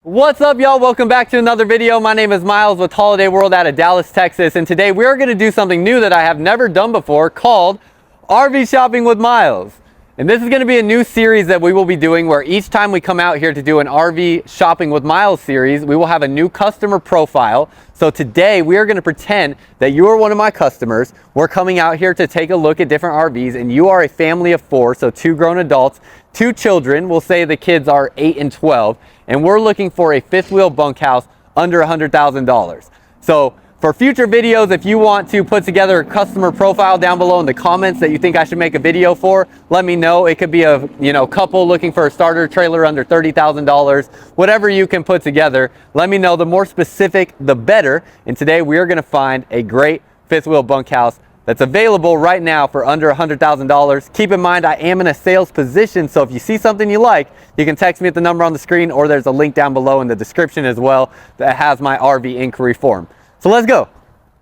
What's up, y'all? Welcome back to another video. My name is Miles with Holiday World out of Dallas, Texas, and today we are going to do something new that I have never done before called RV Shopping with Miles. And this is going to be a new series that we will be doing where each time we come out here to do an RV Shopping with Miles series, we will have a new customer profile. So today we are going to pretend that you are one of my customers. We're coming out here to take a look at different RVs, and you are a family of 4, so 2 grown adults, 2 children. We'll say the kids are 8 and 12, and we're looking for a 5th wheel bunkhouse under $100,000. So for future videos, if you want to put together a customer profile down below in the comments that you think I should make a video for, let me know. It could be a couple looking for a starter trailer under $30,000, whatever you can put together. Let me know. The more specific, the better. And today we are going to find a great 5th wheel bunkhouse that's available right now for under $100,000. Keep in mind, I am in a sales position, so if you see something you like, you can text me at the number on the screen, or there's a link down below in the description as well that has my RV inquiry form. So let's go.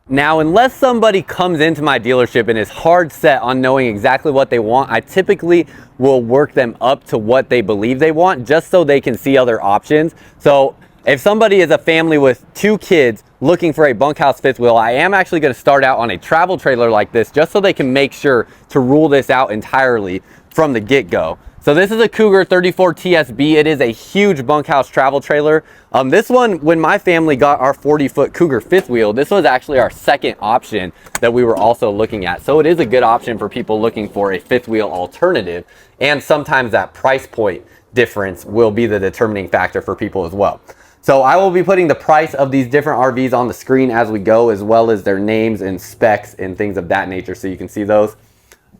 Now, unless somebody comes into my dealership and is hard set on knowing exactly what they want, I typically will work them up to what they believe they want, just so they can see other options. So if somebody is a family with 2 kids looking for a bunkhouse 5th wheel, I am actually going to start out on a travel trailer like this, just so they can make sure to rule this out entirely from the get-go. So this is a Cougar 34 TSB. It is a huge bunkhouse travel trailer. This one, when my family got our 40-foot Cougar 5th wheel, this was actually our second option that we were also looking at. So it is a good option for people looking for a 5th wheel alternative. And sometimes that price point difference will be the determining factor for people as well. So I will be putting the price of these different RVs on the screen as we go, as well as their names and specs and things of that nature, so you can see those.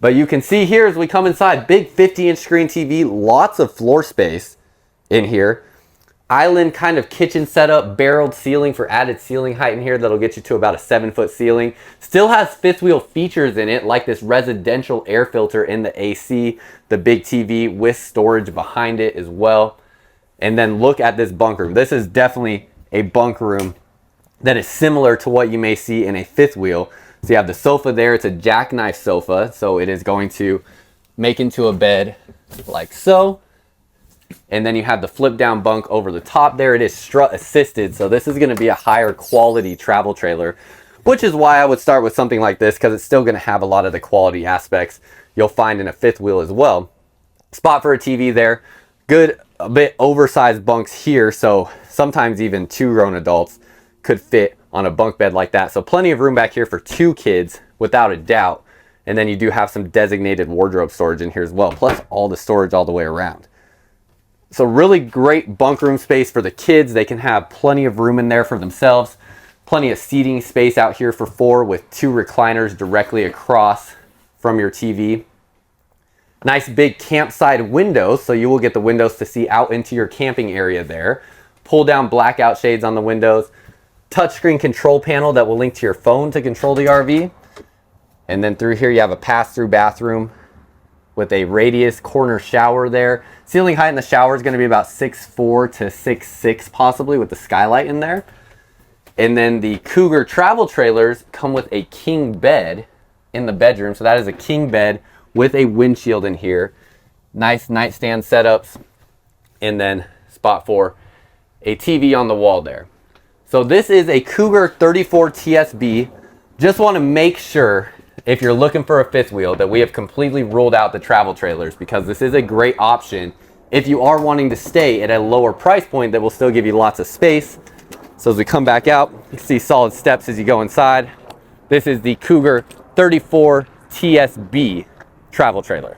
But you can see here as we come inside, big 50-inch screen TV, lots of floor space in here. Island kind of kitchen setup, barreled ceiling for added ceiling height in here that'll get you to about a 7-foot ceiling. Still has 5th wheel features in it, like this residential air filter in the AC, the big TV with storage behind it as well. And then look at this bunk room. This is definitely a bunk room that is similar to what you may see in a 5th wheel. So you have the sofa there. It's a jackknife sofa, so it is going to make into a bed like so. And then you have the flip down bunk over the top there. It is strut assisted, so this is going to be a higher quality travel trailer, which is why I would start with something like this, because it's still going to have a lot of the quality aspects you'll find in a 5th wheel as well. Spot for a TV there. Good, a bit oversized bunks here, so sometimes even 2 grown adults could fit on a bunk bed like that. So plenty of room back here for 2 kids without a doubt. And then you do have some designated wardrobe storage in here as well, plus all the storage all the way around. So really great bunk room space for the kids. They can have plenty of room in there for themselves. Plenty of seating space out here for 4 with 2 recliners directly across from your TV. Nice big campside windows, so you will get the windows to see out into your camping area there. Pull down blackout shades on the windows. Touchscreen control panel that will link to your phone to control the RV. And then through here you have a pass-through bathroom with a radius corner shower there. Ceiling height in the shower is going to be about 6'4" to 6'6" possibly, with the skylight in there. And then the Cougar travel trailers come with a king bed in the bedroom. So that is a king bed with a windshield in here. Nice nightstand setups. And then spot for a TV on the wall there. So this is a Cougar 34 TSB. Just want to make sure, if you're looking for a 5th wheel, that we have completely ruled out the travel trailers, because this is a great option if you are wanting to stay at a lower price point that will still give you lots of space. So as we come back out, you see solid steps as you go inside. This is the Cougar 34 TSB travel trailer.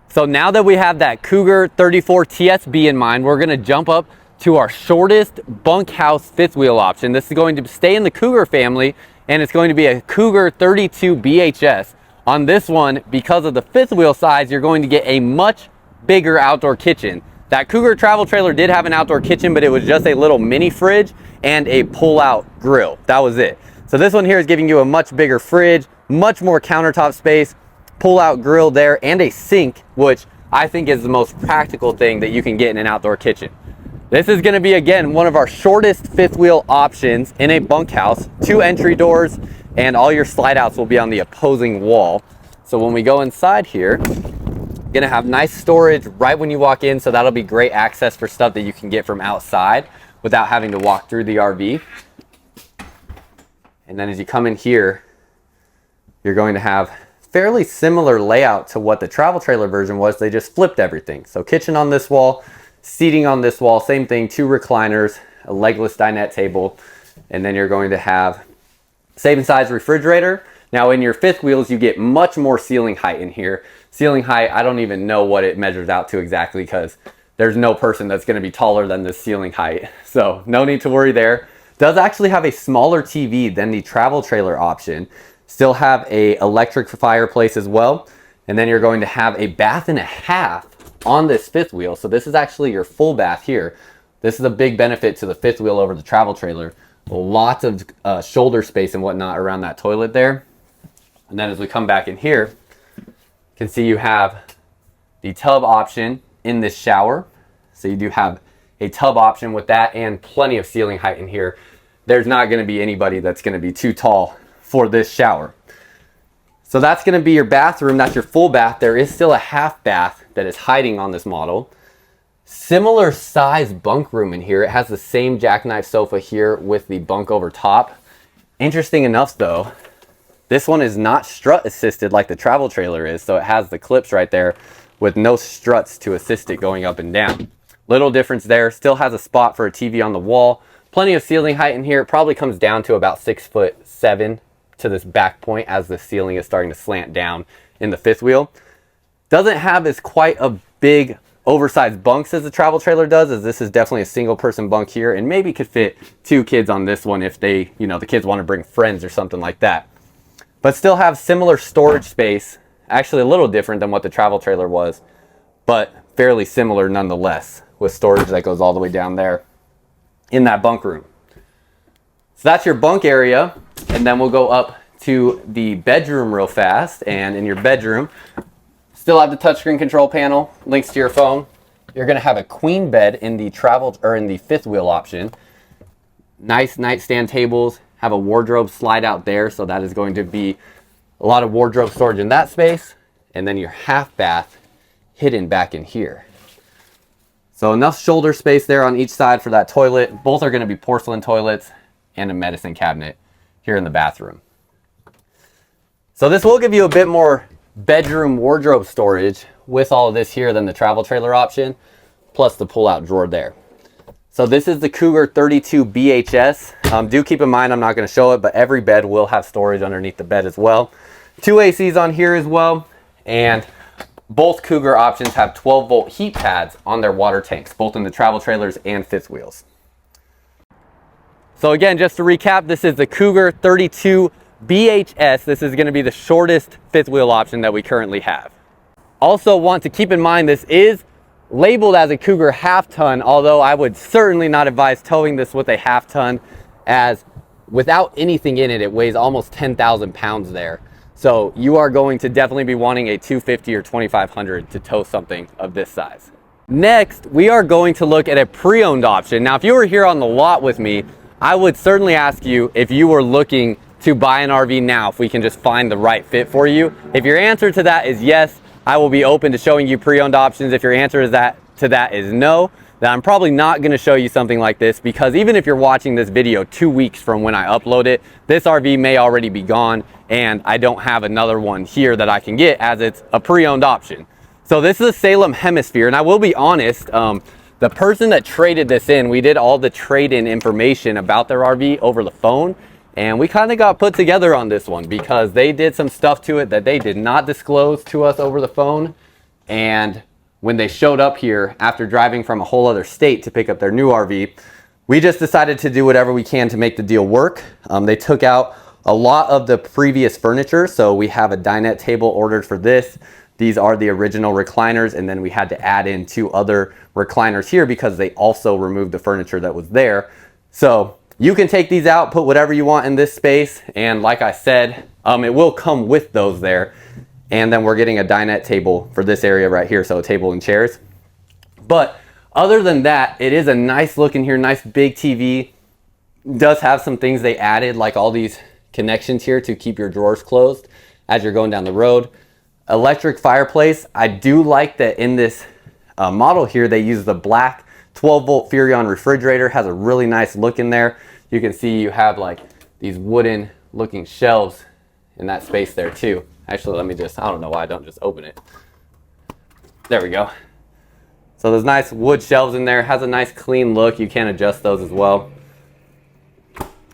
So now that we have that Cougar 34 TSB in mind, we're going to jump up to our shortest bunkhouse 5th wheel option. This is going to stay in the Cougar family, and it's going to be a Cougar 32 BHS. On this one, because of the 5th wheel size, you're going to get a much bigger outdoor kitchen. That Cougar travel trailer did have an outdoor kitchen, but it was just a little mini fridge and a pull-out grill. That was it. So this one here is giving you a much bigger fridge, much more countertop space, pull-out grill there, and a sink, which I think is the most practical thing that you can get in an outdoor kitchen. This is going to be, again, one of our shortest 5th wheel options in a bunkhouse. 2 entry doors, and all your slide outs will be on the opposing wall. So when we go inside here, you're gonna have nice storage right when you walk in, so that'll be great access for stuff that you can get from outside without having to walk through the RV. And then as you come in here, you're going to have fairly similar layout to what the travel trailer version was. They just flipped everything. So kitchen on this wall, seating on this wall, same thing, 2 recliners, a legless dinette table, and then you're going to have same size refrigerator. Now in your fifth wheels, you get much more ceiling height in here. Ceiling height, I don't even know what it measures out to exactly because there's no person that's going to be taller than this ceiling height. So no need to worry there. Does actually have a smaller TV than the travel trailer option. Still have a electric fireplace as well. And then you're going to have a bath and a half on this fifth wheel. So this is actually your full bath here. This is a big benefit to the fifth wheel over the travel trailer. Lots of shoulder space and whatnot around that toilet there. And then as we come back in here, you can see you have the tub option in this shower. So you do have a tub option with that and plenty of ceiling height in here. There's not going to be anybody that's going to be too tall for this shower. So that's going to be your bathroom. That's your full bath. There is still a half bath that is hiding on this model. Similar size bunk room in here. It has the same jackknife sofa here with the bunk over top. Interesting enough though, this one is not strut assisted like the travel trailer is. So it has the clips right there with no struts to assist it going up and down. Little difference there. Still has a spot for a TV on the wall. Plenty of ceiling height in here. It probably comes down to about 6'7" to this back point as the ceiling is starting to slant down in the fifth wheel. Doesn't have as quite a big oversized bunks as the travel trailer does, as this is definitely a single person bunk here and maybe could fit 2 kids on this one if they, the kids want to bring friends or something like that. But still have similar storage space, actually a little different than what the travel trailer was, but fairly similar nonetheless, with storage that goes all the way down there in that bunk room. So that's your bunk area, and then we'll go up to the bedroom real fast. And in your bedroom, still have the touchscreen control panel, links to your phone. You're going to have a queen bed in the travel or in the fifth wheel option. Nice nightstand tables, have a wardrobe slide out there, so that is going to be a lot of wardrobe storage in that space. And then your half bath hidden back in here. So enough shoulder space there on each side for that toilet. Both are going to be porcelain toilets and a medicine cabinet here in the bathroom. So this will give you a bit more bedroom wardrobe storage with all of this here than the travel trailer option, plus the pull-out drawer there. So this is the Cougar 32 BHS. Do keep in mind, I'm not going to show it, but every bed will have storage underneath the bed as well. 2 ACs on here as well, and both Cougar options have 12-volt heat pads on their water tanks, both in the travel trailers and fifth wheels. So again, just to recap, this is the Cougar 32 BHS. This is going to be the shortest fifth wheel option that we currently have. Also want to keep in mind, this is labeled as a Cougar half ton, although I would certainly not advise towing this with a half ton, as without anything in it, it weighs almost 10,000 pounds there. So you are going to definitely be wanting a 250 or 2500 to tow something of this size. Next, we are going to look at a pre-owned option. Now, if you were here on the lot with me, I would certainly ask you if you were looking to buy an RV now, if we can just find the right fit for you. If your answer to that is yes, I will be open to showing you pre-owned options. If your answer is to that is no, then I'm probably not going to show you something like this, because even if you're watching this video 2 weeks from when I upload it, this RV may already be gone and I don't have another one here that I can get, as it's a pre-owned option. So this is a Salem Hemisphere, and I will be honest, the person that traded this in, we did all the trade-in information about their RV over the phone, and we kind of got put together on this one because they did some stuff to it that they did not disclose to us over the phone. And when they showed up here after driving from a whole other state to pick up their new RV, we just decided to do whatever we can to make the deal work. They took out a lot of the previous furniture, so we have a dinette table ordered for this. These are the original recliners, and then we had to add in 2 other recliners here because they also removed the furniture that was there. So you can take these out, put whatever you want in this space, and like I said, it will come with those there. And then we're getting a dinette table for this area right here, so a table and chairs. But other than that, it is a nice look in here, nice big TV. Does have some things they added, like all these connections here to keep your drawers closed as you're going down the road. Electric fireplace. I do like that in this model here, they use the black 12-volt Furrion refrigerator, has a really nice look in there. You can see you have like these wooden looking shelves in that space there too. Actually, let me just, I don't know why I don't just open it. There we go. So there's nice wood shelves in there, has a nice clean look. You can adjust those as well.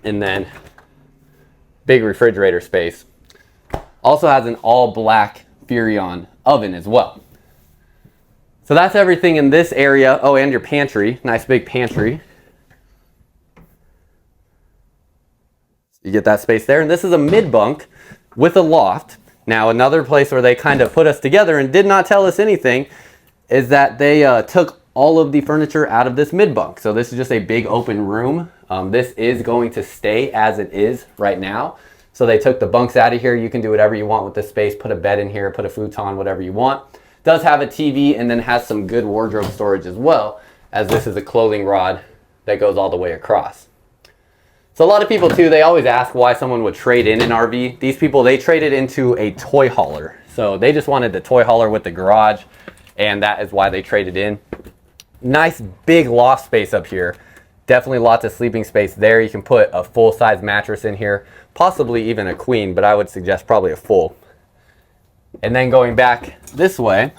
And then big refrigerator space. Also has an all black Furrion oven as well. So that's everything in this area. Oh, and your pantry, nice big pantry. You get that space there. And this is a mid bunk with a loft. Now another place where they kind of put us together and did not tell us anything is that they took all of the furniture out of this mid bunk. So this is just a big open room. This is going to stay as it is right now. So they took the bunks out of here. You can do whatever you want with this space. Put a bed in here, put a futon, whatever you want. Does have a TV and then has some good wardrobe storage as well, as this is a clothing rod that goes all the way across. So a lot of people too, they always ask why someone would trade in an RV. These people, they traded into a toy hauler. So they just wanted the toy hauler with the garage, and that is why they traded in. Nice big loft space up here. Definitely lots of sleeping space there. You can put a full-size mattress in here, possibly even a queen, but I would suggest probably a full. And then going back this way,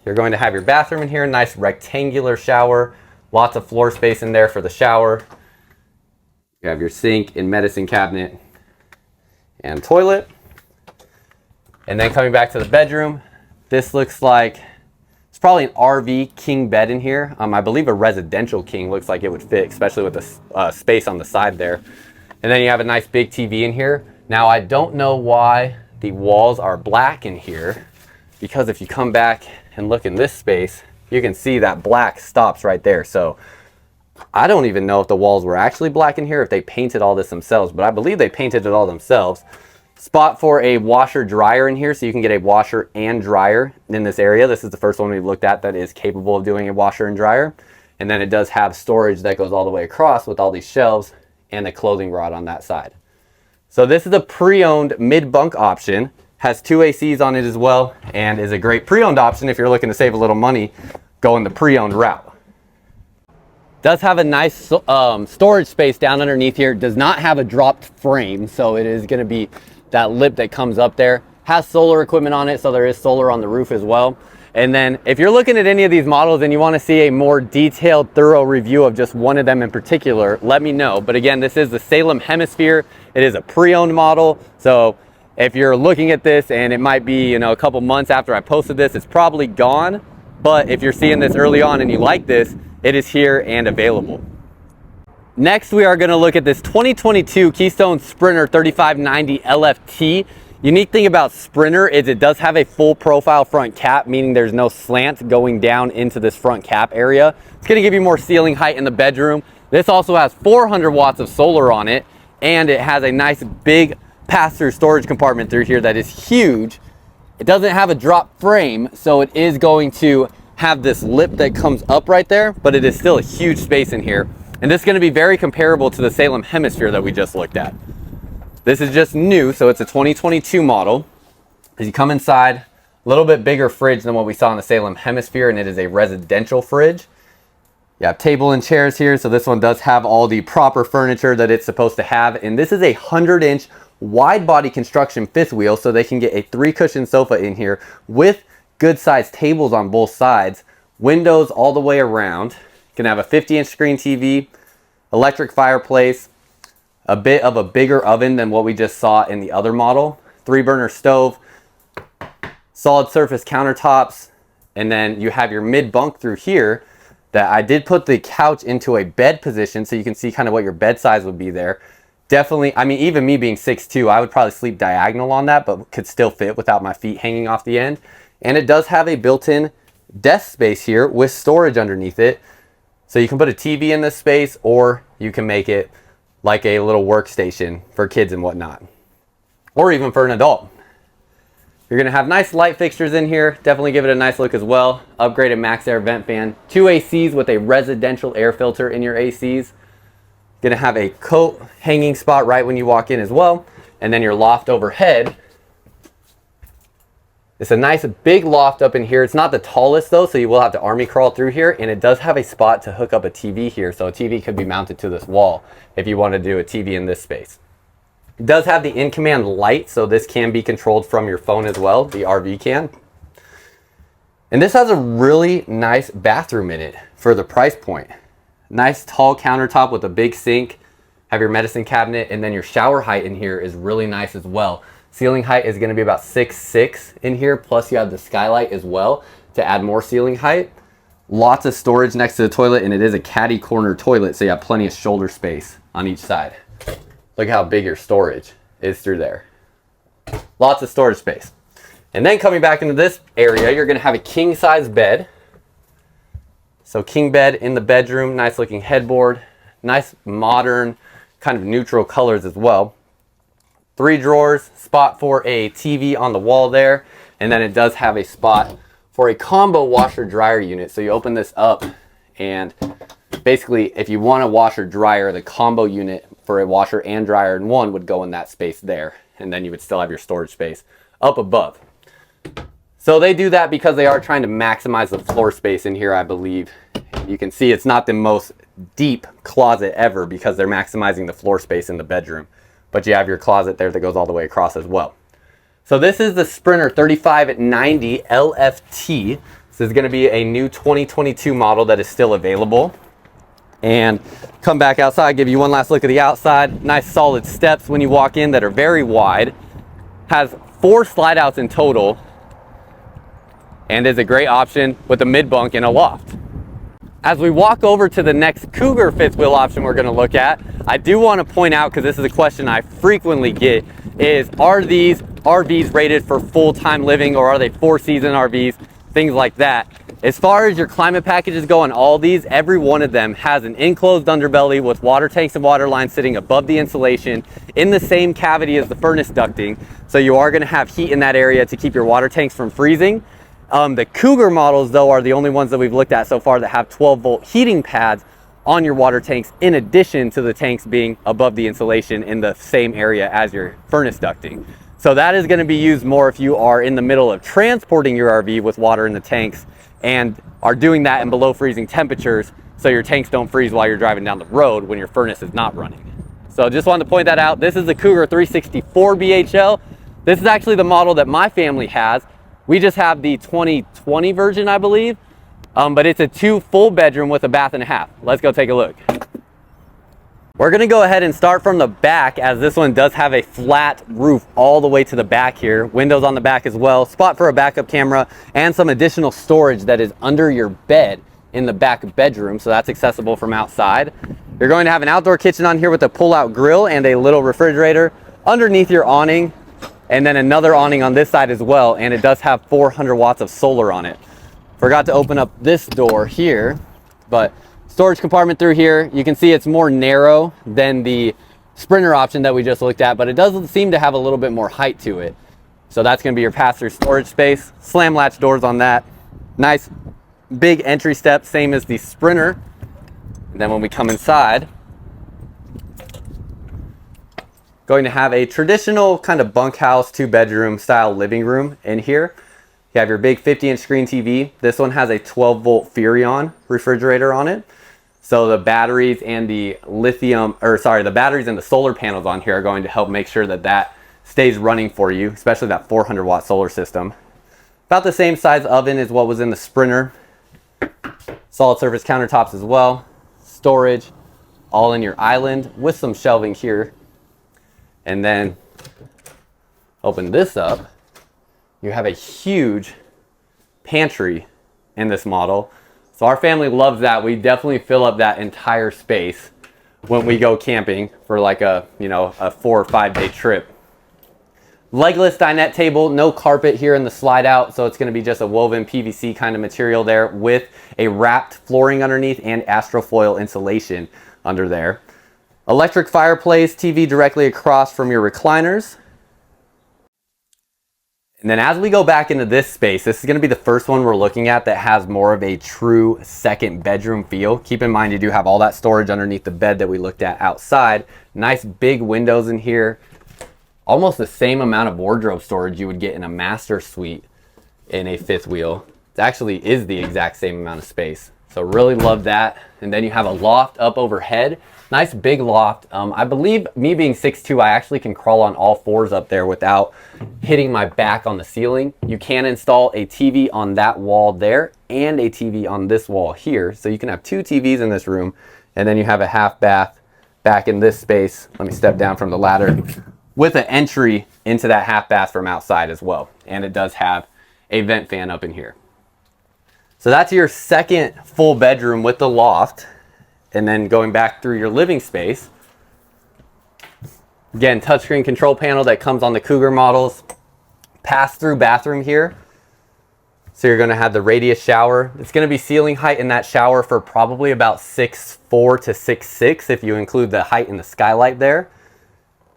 you're going to have your bathroom in here. Nice rectangular shower. Lots of floor space in there for the shower. You have your sink and medicine cabinet and toilet. And then coming back to the bedroom, this looks like it's probably an RV king bed in here. I believe a residential king looks like it would fit, especially with the space on the side there. And then you have a nice big TV in here. Now I don't know why the walls are black in here, because if you come back and look in this space, you can see that black stops right there. So I don't even know if the walls were actually black in here, if they painted all this themselves, but I believe they painted it all themselves. Spot for a washer dryer in here, so you can get a washer and dryer in this area. This is the first one we've looked at that is capable of doing a washer and dryer. And then it does have storage that goes all the way across with all these shelves and a clothing rod on that side. So this is a pre-owned mid-bunk option, has 2 ACs on it as well, and is a great pre-owned option if you're looking to save a little money going the pre-owned route. Does have a nice storage space down underneath here. Does not have a dropped frame, so it is going to be that lip that comes up there. Has solar equipment on it, so there is solar on the roof as well. And then if you're looking at any of these models and you want to see a more detailed, thorough review of just one of them in particular, let me know. But again, this is the Salem Hemisphere. It is a pre-owned model. So if you're looking at this and it might be, a couple months after I posted this, it's probably gone. But if you're seeing this early on and you like this, it is here and available. Next, we are going to look at this 2022 Keystone Sprinter 3590 LFT. Unique thing about Sprinter is it does have a full profile front cap, meaning there's no slant going down into this front cap area. It's going to give you more ceiling height in the bedroom. This also has 400 watts of solar on it, and it has a nice big pass-through storage compartment through here that is huge. It doesn't have a drop frame, so it is going to have this lip that comes up right there, but it is still a huge space in here. And this is going to be very comparable to the Salem Hemisphere that we just looked at. This is just new, so it's a 2022 model. As you come inside, a little bit bigger fridge than what we saw in the Salem Hemisphere, and it is a residential fridge. You have table and chairs here, so this one does have all the proper furniture that it's supposed to have. And this is a 100-inch wide body construction fifth wheel, so they can get a 3-cushion sofa in here with good sized tables on both sides, windows all the way around. You can have a 50-inch screen TV, electric fireplace, a bit of a bigger oven than what we just saw in the other model, 3-burner stove, solid surface countertops, and then you have your mid bunk through here that I did put the couch into a bed position so you can see kind of what your bed size would be there. Definitely, I mean, even me being 6'2", I would probably sleep diagonal on that, but could still fit without my feet hanging off the end. And it does have a built-in desk space here with storage underneath it. So you can put a TV in this space, or you can make it like a little workstation for kids and whatnot, or even for an adult. You're gonna have nice light fixtures in here. Definitely give it a nice look as well. Upgraded max air vent fan, 2 ACs with a residential air filter in your ACs. Gonna have a coat hanging spot right when you walk in as well. And then your loft overhead It's a nice big loft up in here. It's not the tallest though, so you will have to army crawl through here, and it does have a spot to hook up a TV here, so a TV could be mounted to this wall if you want to do a TV in this space. It does have the in-command light, so this can be controlled from your phone as well, the RV can. And this has a really nice bathroom in it for the price point. Nice tall countertop with a big sink, have your medicine cabinet, and then your shower height in here is really nice as well. Ceiling height is going to be about 6'6" in here, plus you have the skylight as well to add more ceiling height. Lots of storage next to the toilet, and it is a caddy corner toilet, so you have plenty of shoulder space on each side. Look how big your storage is through there. Lots of storage space. And then coming back into this area, you're going to have a king size bed. So king bed in the bedroom, nice looking headboard, nice modern kind of neutral colors as well. 3 drawers, spot for a TV on the wall there, and then it does have a spot for a combo washer dryer unit. So you open this up, and basically if you want a washer dryer, the combo unit for a washer and dryer in one would go in that space there, and then you would still have your storage space up above. So they do that because they are trying to maximize the floor space in here, I believe. You can see it's not the most deep closet ever because they're maximizing the floor space in the bedroom. But you have your closet there that goes all the way across as well. So this is the Sprinter 3590 LFT. This is going to be a new 2022 model that is still available. And come back outside, give you one last look at the outside. Nice solid steps when you walk in that are very wide. Has 4 slide outs in total, and is a great option with a mid bunk and a loft. As we walk over to the next Cougar 5th wheel option we're going to look at, I do want to point out, because this is a question I frequently get, is are these RVs rated for full-time living, or are they 4-season RVs, things like that. As far as your climate packages go on all these, every one of them has an enclosed underbelly with water tanks and water lines sitting above the insulation in the same cavity as the furnace ducting, so you are going to have heat in that area to keep your water tanks from freezing. The Cougar models though are the only ones that we've looked at so far that have 12-volt heating pads on your water tanks, in addition to the tanks being above the insulation in the same area as your furnace ducting. So that is going to be used more if you are in the middle of transporting your RV with water in the tanks and are doing that in below freezing temperatures, so your tanks don't freeze while you're driving down the road when your furnace is not running. So just wanted to point that out. This is the Cougar 364 BHL. This is actually the model that my family has. We just have the 2020 version, I believe, but it's a 2 full bedroom with a bath and a half. Let's go take a look. We're gonna go ahead and start from the back, as this one does have a flat roof all the way to the back here. Windows on the back as well, spot for a backup camera, and some additional storage that is under your bed in the back bedroom, so that's accessible from outside. You're going to have an outdoor kitchen on here with a pull-out grill and a little refrigerator underneath your awning, and then another awning on this side as well, and it does have 400 watts of solar on it. Forgot to open up this door here, but storage compartment through here. You can see it's more narrow than the Sprinter option that we just looked at, but it does seem to have a little bit more height to it. So that's going to be your pass-through storage space. Slam latch doors on that. Nice big entry step, same as the Sprinter. And then when we come inside, going to have a traditional kind of bunkhouse 2-bedroom style living room in here. You have your big 50-inch screen TV. This one has a 12-volt Furrion refrigerator on it. So the batteries and the the batteries and the solar panels on here are going to help make sure that that stays running for you, especially that 400-watt solar system. About the same size oven as what was in the Sprinter. Solid surface countertops as well. Storage, all in your island with some shelving here. And then open this up, you have a huge pantry in this model. So our family loves that. We definitely fill up that entire space when we go camping for like a 4 or 5 day trip. Legless dinette table, no carpet here in the slide out, so it's going to be just a woven PVC kind of material there with a wrapped flooring underneath and astrofoil insulation under there. Electric fireplace, TV directly across from your recliners. And then as we go back into this space, this is going to be the first one we're looking at that has more of a true second bedroom feel. Keep in mind you do have all that storage underneath the bed that we looked at outside. Nice big windows in here. Almost the same amount of wardrobe storage you would get in a master suite. in a fifth wheel. It actually is the exact same amount of space. So really love that. And then you have a loft up overhead. Nice big loft. I believe, me being 6'2", I actually can crawl on all fours up there without hitting my back on the ceiling. You can install a TV on that wall there and a TV on this wall here. So you can have 2 TVs in this room, and then you have a half bath back in this space. Let me step down from the ladder, with an entry into that half bath from outside as well. And it does have a vent fan up in here. So that's your second full bedroom with the loft. And then going back through your living space, again, touchscreen control panel that comes on the Cougar models. Pass-through bathroom here. So you're going to have the radius shower. It's going to be ceiling height in that shower for probably about 6'4" to 6'6" if you include the height in the skylight there.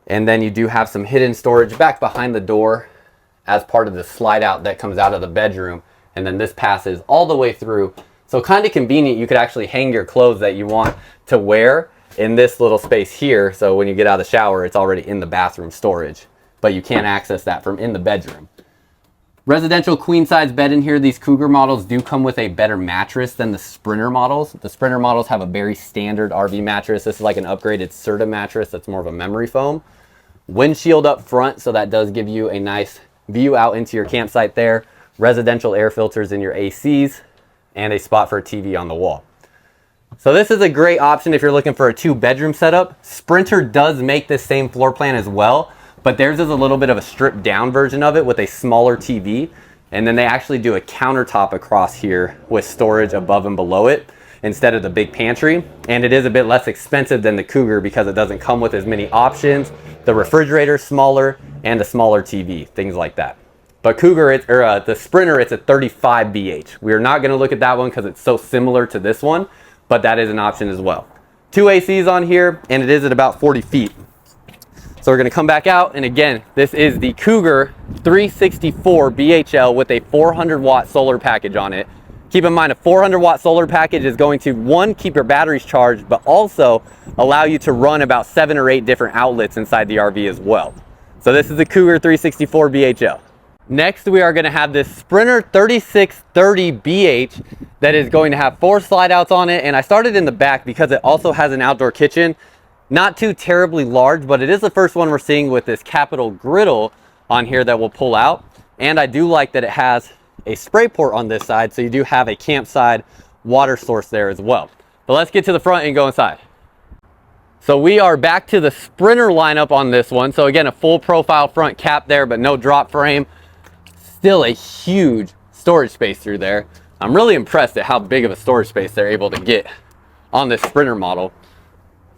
And then you do have some hidden storage back behind the door as part of the slide out that comes out of the bedroom. And then this passes all the way through. So kind of convenient. You could actually hang your clothes that you want to wear in this little space here. So when you get out of the shower, it's already in the bathroom storage, but you can't access that from in the bedroom. Residential queen size bed in here. These Cougar models do come with a better mattress than the Sprinter models. The Sprinter models have a very standard RV mattress. This is like an upgraded Serta mattress that's more of a memory foam. Windshield up front, so that does give you a nice view out into your campsite there. Residential air filters in your ACs, and a spot for a TV on the wall. So this is a great option if you're looking for a 2-bedroom setup. Sprinter does make this same floor plan as well, but theirs is a little bit of a stripped down version of it with a smaller TV. And then they actually do a countertop across here with storage above and below it instead of the big pantry. And it is a bit less expensive than the Cougar because it doesn't come with as many options. The refrigerator's smaller and a smaller TV, things like that. But Cougar, the Sprinter, it's a 35 BH. We are not going to look at that one because it's so similar to this one, but that is an option as well. 2 ACs on here, and it is at about 40 feet. So we're going to come back out, and again, this is the Cougar 364 BHL with a 400 watt solar package on it. Keep in mind, a 400 watt solar package is going to, one, keep your batteries charged, but also allow you to run about 7 or 8 different outlets inside the RV as well. So this is the Cougar 364 BHL. Next, we are going to have this Sprinter 3630 BH that is going to have 4 slide outs on it. And I started in the back because it also has an outdoor kitchen. Not too terribly large, but it is the first one we're seeing with this capital griddle on here that will pull out. And I do like that it has a spray port on this side, so you do have a campsite water source there as well. But let's get to the front and go inside. So we are back to the Sprinter lineup on this one. So again, a full profile front cap there, but no drop frame. Still a huge storage space through there. I'm really impressed at how big of a storage space they're able to get on this Sprinter model.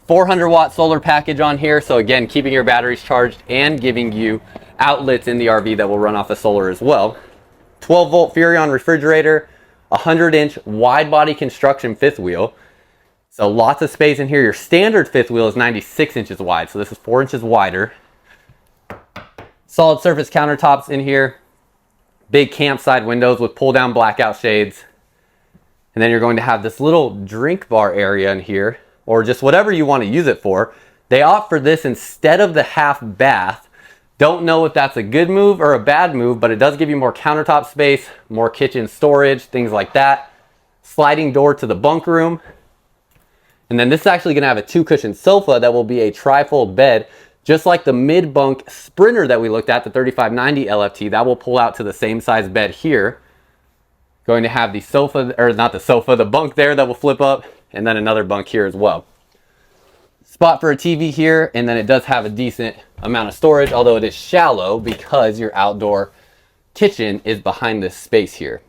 400 watt solar package on here. So again, keeping your batteries charged and giving you outlets in the RV that will run off the solar as well. 12 volt Furrion refrigerator, 100-inch wide body construction fifth wheel. So lots of space in here. Your standard fifth wheel is 96 inches wide. So this is 4 inches wider. Solid surface countertops in here. Big campside windows with pull down blackout shades. And then you're going to have this little drink bar area in here, or just whatever you want to use it for. They opt for this instead of the half bath. Don't know if that's a good move or a bad move, but it does give you more countertop space, more kitchen storage, things like that. Sliding door to the bunk room. And then this is actually going to have a 2-cushion sofa that will be a tri-fold bed, just like the mid-bunk Sprinter that we looked at, the 3590 LFT. That will pull out to the same size bed here. Going to have the sofa, or not the sofa, the bunk there that will flip up, and then another bunk here as well. Spot for a TV here, and then it does have a decent amount of storage, although it is shallow because your outdoor kitchen is behind this space here.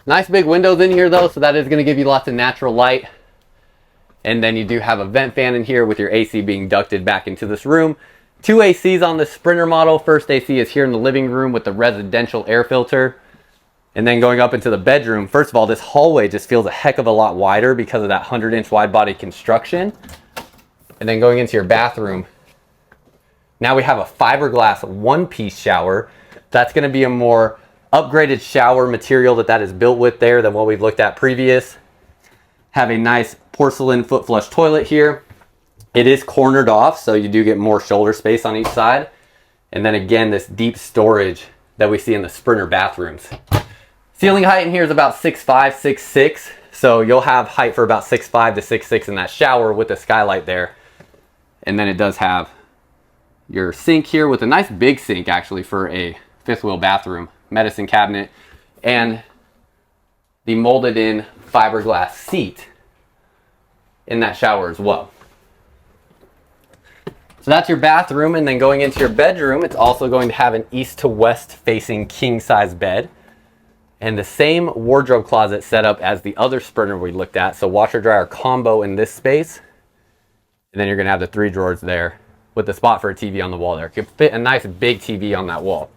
Nice big windows in here though, so that is going to give you lots of natural light. And then you do have a vent fan in here with your AC being ducted back into this room. 2 ACs on the Sprinter model. First AC is here in the living room with the residential air filter. And then going up into the bedroom, first of all, this hallway just feels a heck of a lot wider because of that 100-inch wide body construction. And then going into your bathroom, now we have a fiberglass 1-piece shower. That's going to be a more upgraded shower material that is built with there than what we've looked at previous. Have a nice porcelain foot flush toilet here. It is cornered off, so you do get more shoulder space on each side. And then again, this deep storage that we see in the Sprinter bathrooms. Ceiling height in here is about 6'5", 6'6", so you'll have height for about 6'5" to 6'6" in that shower with the skylight there. And then it does have your sink here with a nice big sink actually for a fifth wheel bathroom, medicine cabinet, and the molded in fiberglass seat in that shower as well. So that's your bathroom, and then going into your bedroom, it's also going to have an east to west facing king size bed and the same wardrobe closet setup as the other Sprinter we looked at. So washer dryer combo in this space, and then you're going to have the 3 drawers there with the spot for a TV on the wall there. You can fit a nice big TV on that wall.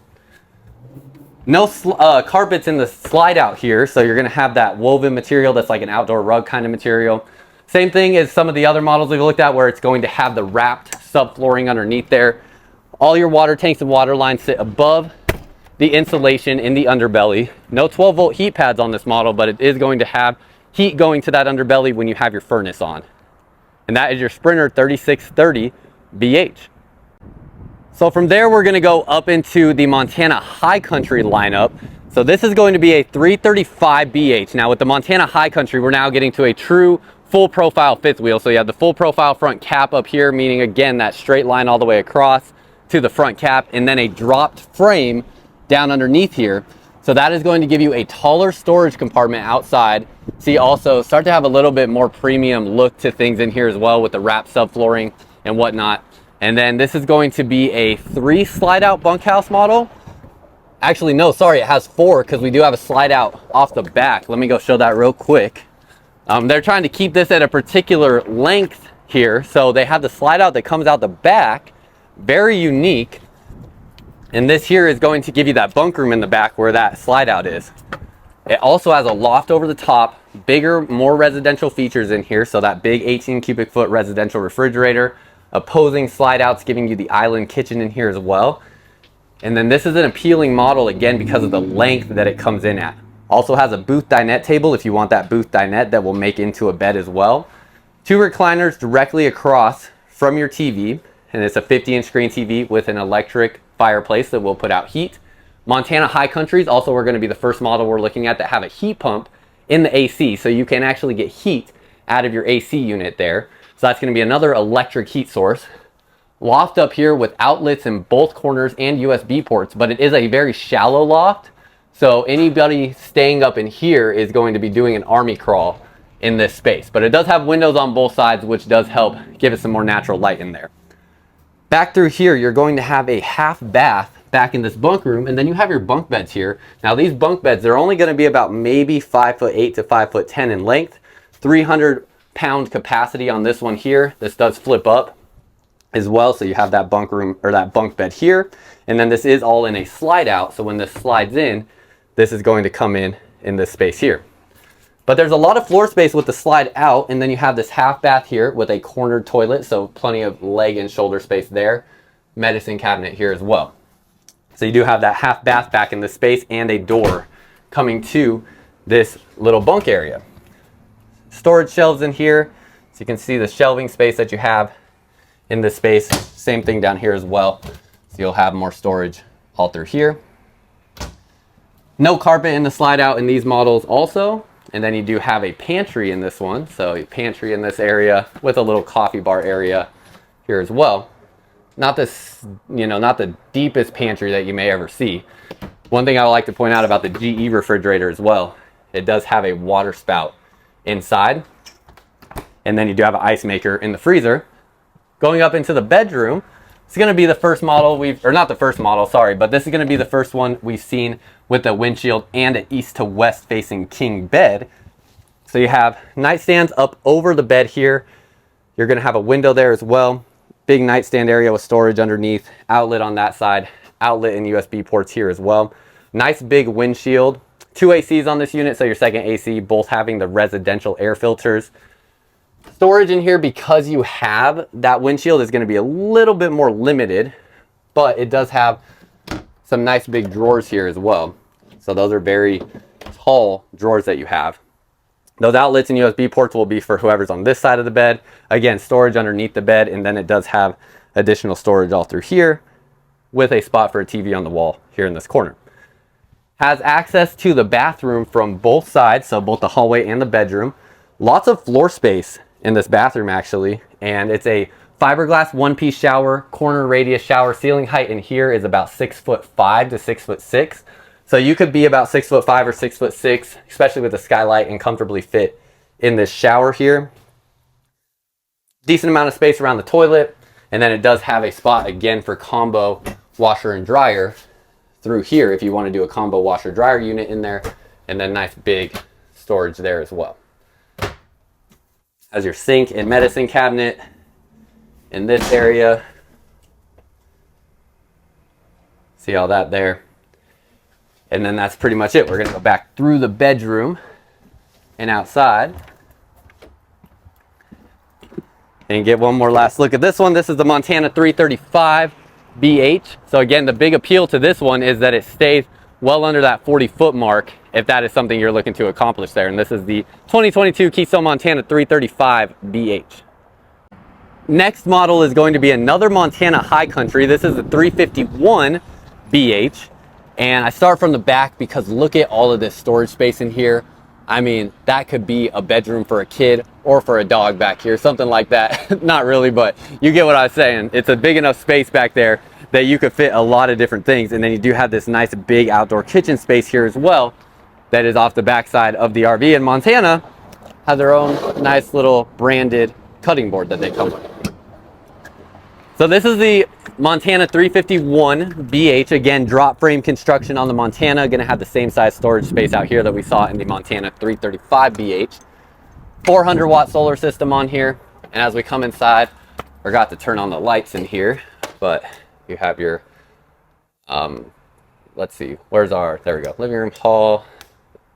No carpets in the slide out here, so you're going to have that woven material that's like an outdoor rug kind of material. Same thing as some of the other models we've looked at, where it's going to have the wrapped subflooring underneath there. All your water tanks and water lines sit above the insulation in the underbelly. No 12-volt heat pads on this model, but it is going to have heat going to that underbelly when you have your furnace on. And that is your Sprinter 3630 BH. So from there, we're going to go up into the Montana High Country lineup. So this is going to be a 335 BH. Now with the Montana High Country, we're now getting to a true full profile fifth wheel. So you have the full profile front cap up here, meaning again, that straight line all the way across to the front cap, and then a dropped frame down underneath here. So that is going to give you a taller storage compartment outside. So you also start to have a little bit more premium look to things in here as well with the wrapped subflooring and whatnot. And then this is going to be a 3 slide out bunkhouse model. Actually, no, sorry, it has 4 because we do have a slide out off the back. Let me go show that real quick. They're trying to keep this at a particular length here. So they have the slide out that comes out the back, very unique. And this here is going to give you that bunk room in the back where that slide out is. It also has a loft over the top, bigger, more residential features in here. So that big 18 cubic foot residential refrigerator, opposing slide outs giving you the island kitchen in here as well. And then this is an appealing model again because of the length that it comes in at. Also has a booth dinette table if you want that booth dinette that will make into a bed as well. 2 recliners directly across from your TV, and it's a 50-inch screen TV with an electric fireplace that will put out heat. Montana High Countries also are going to be the first model we're looking at that have a heat pump in the AC, so you can actually get heat out of your AC unit there. So that's going to be another electric heat source. Loft up here with outlets in both corners and USB ports, but it is a very shallow loft. So anybody staying up in here is going to be doing an army crawl in this space. But it does have windows on both sides, which does help give it some more natural light in there. Back through here, you're going to have a half bath back in this bunk room, and then you have your bunk beds here. Now these bunk beds, they're only going to be about maybe 5'8" to 5'10" in length, 300-pound capacity on this one here. This does flip up as well, so you have that bunk room or that bunk bed here, and then this is all in a slide out. So when this slides in, this is going to come in this space here. But there's a lot of floor space with the slide out, and then you have this half bath here with a cornered toilet, so plenty of leg and shoulder space there. Medicine cabinet here as well. So you do have that half bath back in this space and a door coming to this little bunk area. Storage shelves in here, so you can see the shelving space that you have in this space. Same thing down here as well. So you'll have more storage all through here. No carpet in the slide out in these models also. And then you do have a pantry in this one. So a pantry in this area with a little coffee bar area here as well. Not this, not the deepest pantry that you may ever see. One thing I would like to point out about the GE refrigerator as well, it does have a water spout inside. And then you do have an ice maker in the freezer. Going up into the bedroom, it's going to be the first model or not the first model, sorry, but this is going to be the first one we've seen with a windshield and an east to west facing king bed. So you have nightstands up over the bed here. You're going to have a window there as well. Big nightstand area with storage underneath, outlet on that side, outlet and USB ports here as well. Nice big windshield. 2 ACs on this unit, so your second AC, both having the residential air filters. Storage in here, because you have that windshield, is going to be a little bit more limited, but it does have some nice big drawers here as well. So those are very tall drawers that you have. Those outlets and USB ports will be for whoever's on this side of the bed. Again, storage underneath the bed, and then it does have additional storage all through here with a spot for a TV on the wall here in this corner. Has access to the bathroom from both sides, so both the hallway and the bedroom. Lots of floor space in this bathroom actually, and it's a fiberglass one-piece shower, corner radius shower. Ceiling height in here is about 6'5" to 6'6". So you could be about 6'5" or 6'6", especially with the skylight, and comfortably fit in this shower here. Decent amount of space around the toilet, and then it does have a spot again for combo washer and dryer through here if you want to do a combo washer dryer unit in there, and then nice big storage there as well. Has your sink and medicine cabinet in this area. See all that there? And then that's pretty much it. We're gonna go back through the bedroom and outside and get one more last look at this one. This is the Montana 335 BH. So again, the big appeal to this one is that it stays well under that 40-foot mark if that is something you're looking to accomplish there. And this is the 2022 Keystone Montana 335 BH. Next model is going to be another Montana High Country. This is the 351 BH. And I start from the back because look at all of this storage space in here. I mean, that could be a bedroom for a kid or for a dog back here, something like that. Not really, but you get what I was saying. It's a big enough space back there that you could fit a lot of different things. And then you do have this nice big outdoor kitchen space here as well that is off the backside of the RV. And Montana has their own nice little branded cutting board that they come with. So this is the Montana 351 BH. Again, drop frame construction on the Montana. Going to have the same size storage space out here that we saw in the Montana 335 BH. 400 watt solar system on here. And as we come inside, forgot to turn on the lights in here, but you have your, let's see, where's our, there we go, living room, hall,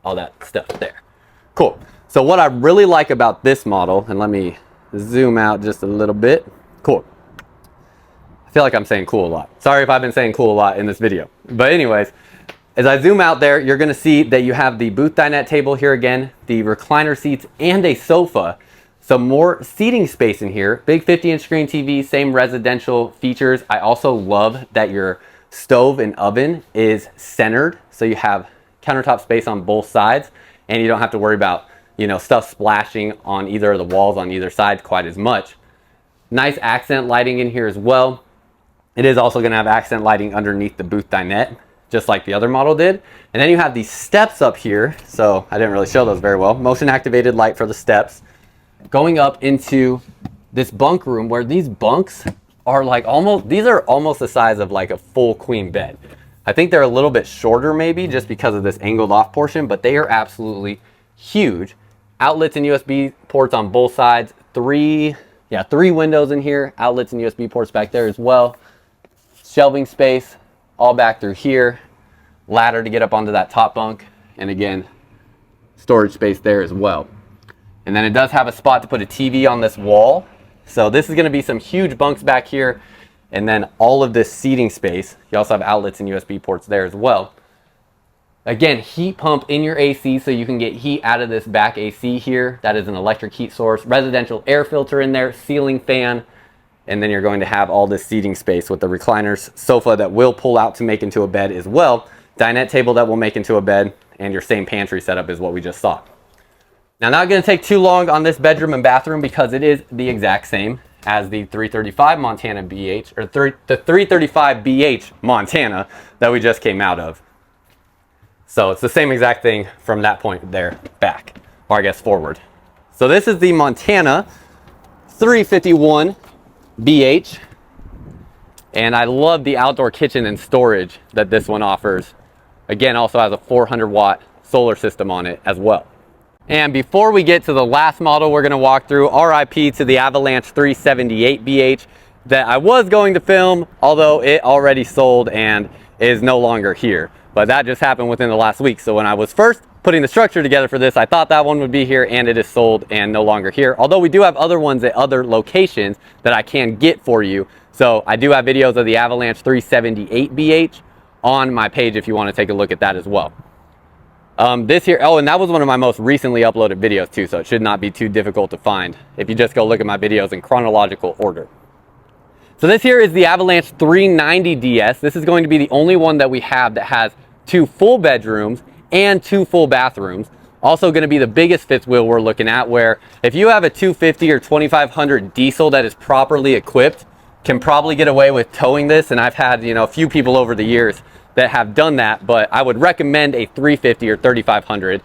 all that stuff there. Cool. So what I really like about this model, and let me zoom out just a little bit. Cool. I feel like I'm saying cool a lot. Sorry if I've been saying cool a lot in this video. But anyways, as I zoom out there, you're gonna see that you have the booth dinette table here again, the recliner seats, and a sofa. Some more seating space in here. Big 50-inch screen TV, same residential features. I also love that your stove and oven is centered, so you have countertop space on both sides, and you don't have to worry about, you know, stuff splashing on either of the walls on either side quite as much. Nice accent lighting in here as well. It is also going to have accent lighting underneath the booth dinette, just like the other model did. And then you have these steps up here. So I didn't really show those very well. Motion activated light for the steps. Going up into this bunk room where these bunks are like almost, these are almost the size of like a full queen bed. I think they're a little bit shorter maybe just because of this angled off portion, but they are absolutely huge. Outlets and USB ports on both sides. Three windows in here. Outlets and USB ports back there as well. Shelving space all back through here. Ladder to get up onto that top bunk. And again, storage space there as well. And then it does have a spot to put a TV on this wall. So this is going to be some huge bunks back here. And then all of this seating space. You also have outlets and USB ports there as well. Again, heat pump in your AC so you can get heat out of this back AC here. That is an electric heat source. Residential air filter in there, ceiling fan. And then you're going to have all this seating space with the recliners, sofa that will pull out to make into a bed as well. Dinette table that will make into a bed, and your same pantry setup is what we just saw. Now, not going to take too long on this bedroom and bathroom because it is the exact same as the 335 Montana BH, or the 335 BH Montana that we just came out of. So it's the same exact thing from that point there back, or I guess forward. So this is the Montana 351 BH, and I love the outdoor kitchen and storage that this one offers. Again, also has a 400 watt solar system on it as well. And before we get to the last model we're going to walk through, RIP to the Avalanche 378 BH that I was going to film, although it already sold and is no longer here. But that just happened within the last week. So when I was first putting the structure together for this, I thought that one would be here, and it is sold and no longer here. Although we do have other ones at other locations that I can get for you. So I do have videos of the Avalanche 378 BH on my page if you want to take a look at that as well. This here, oh, and that was one of my most recently uploaded videos too, so it should not be too difficult to find if you just go look at my videos in chronological order. So this here is the Avalanche 390 DS. This is going to be the only one that we have that has 2 full bedrooms, and 2 full bathrooms. Also going to be the biggest fifth wheel we're looking at, where if you have a 250 or 2500 diesel that is properly equipped, can probably get away with towing this. And I've had, a few people over the years that have done that, but I would recommend a 350 or 3500.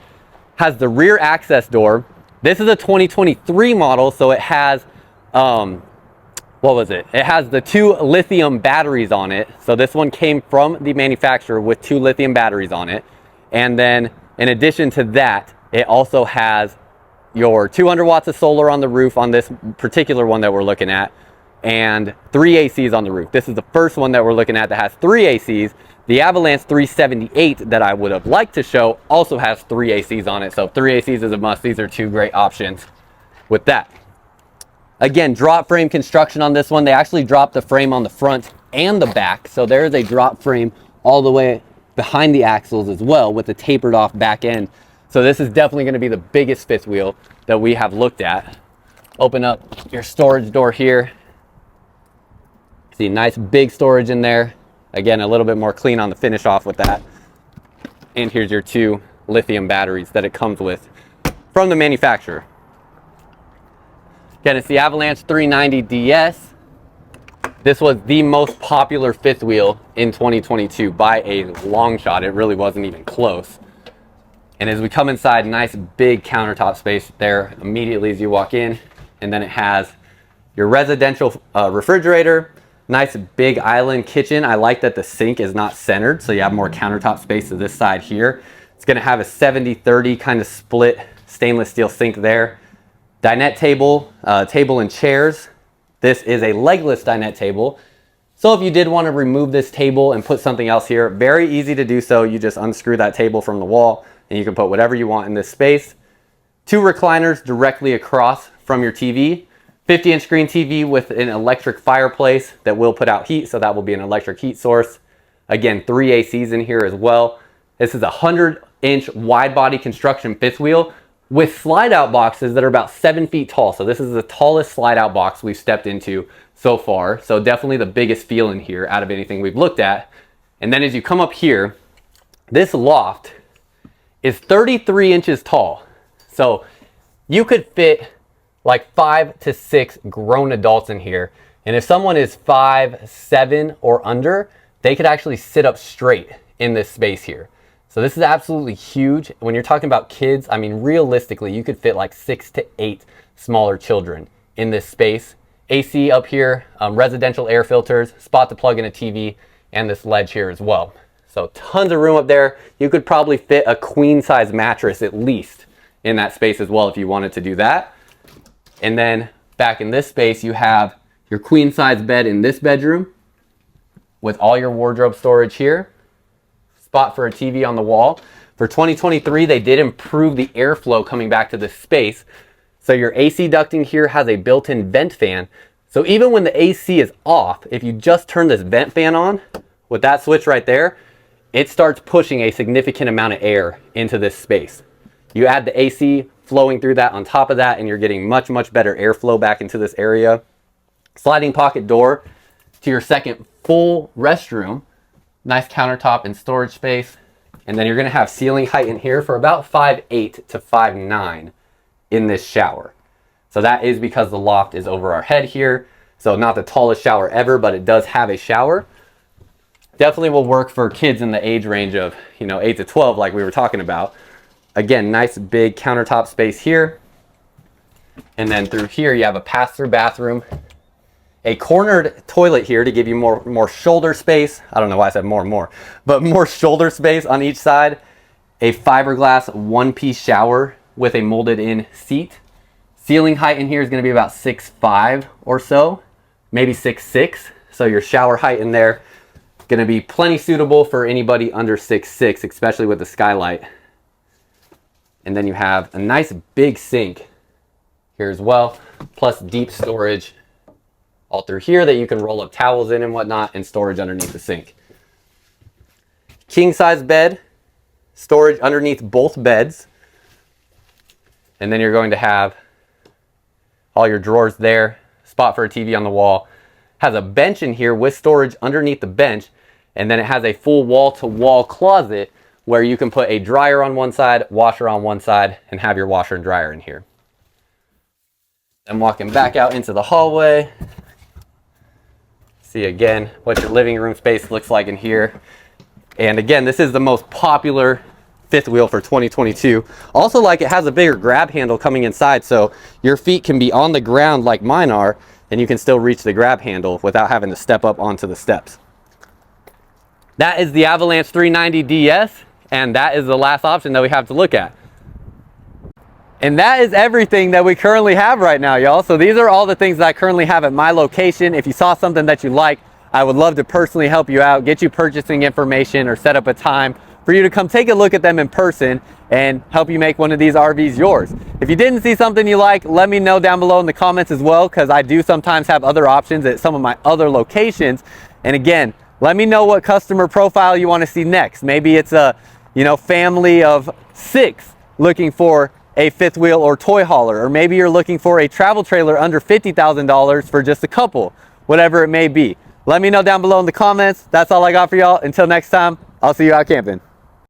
Has the rear access door. This is a 2023 model, so it has, it has the 2 lithium batteries on it. So this one came from the manufacturer with 2 lithium batteries on it. And then in addition to that, it also has your 200 watts of solar on the roof on this particular one that we're looking at, and 3 ACs on the roof. This is the first one that we're looking at that has 3 ACs. The Avalanche 378 that I would have liked to show also has 3 ACs on it. So 3 ACs is a must. These are 2 great options with that. Again, drop frame construction on this one. They actually dropped the frame on the front and the back. So there is a drop frame all the way behind the axles as well, with a tapered off back end. So this is definitely going to be the biggest fifth wheel that we have looked at. Open up your storage door here. See, nice big storage in there. Again, a little bit more clean on the finish off with that. And here's your 2 lithium batteries that it comes with from the manufacturer. Again, it's the Avalanche 390 DS. This was the most popular fifth wheel in 2022 by a long shot. It really wasn't even close. And as we come inside, nice big countertop space there immediately as you walk in. And then it has your residential refrigerator, nice big island kitchen. I like that the sink is not centered, so you have more countertop space to this side here. It's gonna have a 70-30 kind of split stainless steel sink there. Dinette table, table and chairs. This is a legless dinette table. So if you did want to remove this table and put something else here, very easy to do so. You just unscrew that table from the wall and you can put whatever you want in this space. 2 recliners directly across from your TV. 50-inch screen TV with an electric fireplace that will put out heat, so that will be an electric heat source. Again, 3 ACs in here as well. This is a 100-inch wide body construction fifth wheel with slide out boxes that are about 7 feet tall. So this is the tallest slide out box we've stepped into so far. So definitely the biggest feel in here out of anything we've looked at. And then as you come up here, this loft is 33 inches tall. So you could fit like 5 to 6 grown adults in here. And if someone is 5'7" or under, they could actually sit up straight in this space here. So this is absolutely huge. When you're talking about kids, I mean, realistically, you could fit like 6 to 8 smaller children in this space. AC up here, residential air filters, spot to plug in a TV, and this ledge here as well. So tons of room up there. You could probably fit a queen size mattress at least in that space as well if you wanted to do that. And then back in this space, you have your queen size bed in this bedroom with all your wardrobe storage here. Spot for a TV on the wall. For 2023, they did improve the airflow coming back to this space. So your AC ducting here has a built-in vent fan. So even when the AC is off, if you just turn this vent fan on with that switch right there, it starts pushing a significant amount of air into this space. You add the AC flowing through that on top of that, and you're getting much, much better airflow back into this area. Sliding pocket door to your second full restroom. Nice countertop and storage space. And then you're gonna have ceiling height in here for about 5'8" to 5'9" in this shower. So that is because the loft is over our head here. So not the tallest shower ever, but it does have a shower. Definitely will work for kids in the age range of 8 to 12 like we were talking about. Again, nice big countertop space here. And then through here you have a pass-through bathroom. A cornered toilet here to give you more shoulder space. I don't know why I said more, but more shoulder space on each side. A fiberglass one-piece shower with a molded in seat. Ceiling height in here is going to be about 6'5" or so, maybe 6'6". So your shower height in there going to be plenty suitable for anybody under 6'6", especially with the skylight. And then you have a nice big sink here as well, plus deep storage all through here that you can roll up towels in and whatnot, and storage underneath the sink. King size bed, storage underneath both beds. And then you're going to have all your drawers there, spot for a TV on the wall. Has a bench in here with storage underneath the bench. And then it has a full wall-to-wall closet where you can put a dryer on one side, washer on one side, and have your washer and dryer in here. I'm walking back out into the hallway. See again what your living room space looks like in here. And again, this is the most popular fifth wheel for 2022. Also, like, it has a bigger grab handle coming inside, so your feet can be on the ground like mine are, and you can still reach the grab handle without having to step up onto the steps. That is the Avalanche 390 DS, and that is the last option that we have to look at. And that is everything that we currently have right now, y'all. So these are all the things that I currently have at my location. If you saw something that you like, I would love to personally help you out, get you purchasing information, or set up a time for you to come take a look at them in person and help you make one of these RVs yours. If you didn't see something you like, let me know down below in the comments as well, because I do sometimes have other options at some of my other locations. And again, let me know what customer profile you want to see next. Maybe it's a, family of 6 looking for a fifth wheel or toy hauler, or maybe you're looking for a travel trailer under $50,000 for just a couple, whatever it may be. Let me know down below in the comments. That's all I got for y'all. Until next time, I'll see you out camping.